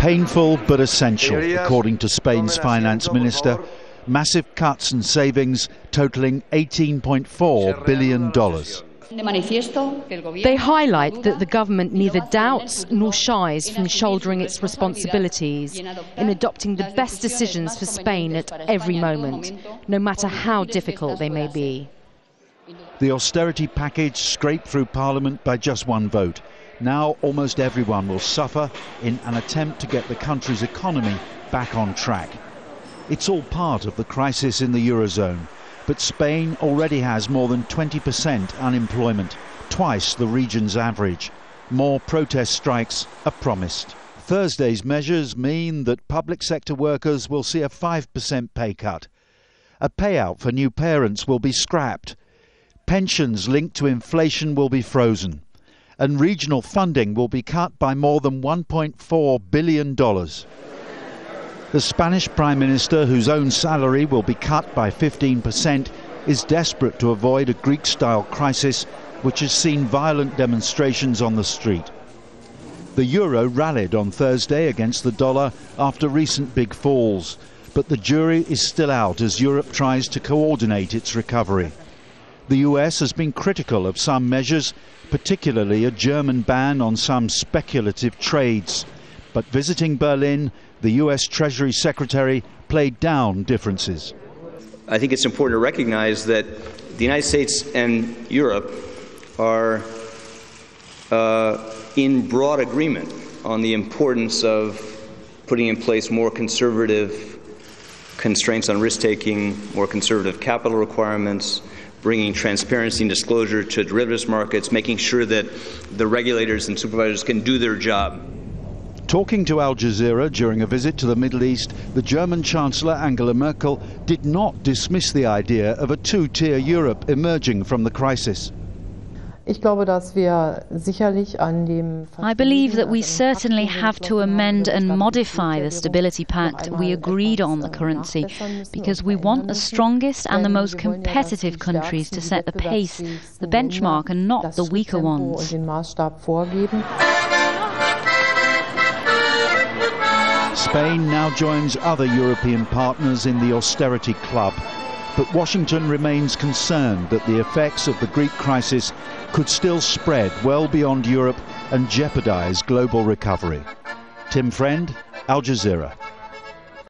Painful but essential, according to Spain's finance minister. Massive cuts and savings totaling $18.4 billion. They highlight that the government neither doubts nor shies from shouldering its responsibilities in adopting the best decisions for Spain at every moment, no matter how difficult they may be. The austerity package scraped through Parliament by just one vote. Now almost everyone will suffer in an attempt to get the country's economy back on track. It's all part of the crisis in the Eurozone, but Spain already has more than 20% unemployment, twice the region's average. More protest strikes are promised. Thursday's measures mean that public sector workers will see a 5% pay cut. A payout for new parents will be scrapped. Pensions linked to inflation will be frozen. And regional funding will be cut by more than $1.4 billion. The Spanish Prime Minister, whose own salary will be cut by 15%, is desperate to avoid a Greek-style crisis which has seen violent demonstrations on the street. The euro rallied on Thursday against the dollar after recent big falls, but the jury is still out as Europe tries to coordinate its recovery. The US has been critical of some measures, particularly a German ban on some speculative trades. But visiting Berlin, the US Treasury Secretary played down differences. I think it's important to recognize that the United States and Europe are in broad agreement on the importance of putting in place more conservative constraints on risk-taking, more conservative capital requirements, bringing transparency and disclosure to derivatives markets, making sure that the regulators and supervisors can do their job. Talking to Al Jazeera during a visit to the Middle East, the German Chancellor Angela Merkel did not dismiss the idea of a two-tier Europe emerging from the crisis. I believe that we certainly have to amend and modify the Stability Pact we agreed on the currency, because we want the strongest and the most competitive countries to set the pace, the benchmark, and not the weaker ones. Spain now joins other European partners in the austerity club. But Washington remains concerned that the effects of the Greek crisis could still spread well beyond Europe and jeopardize global recovery. Tim Friend, Al Jazeera.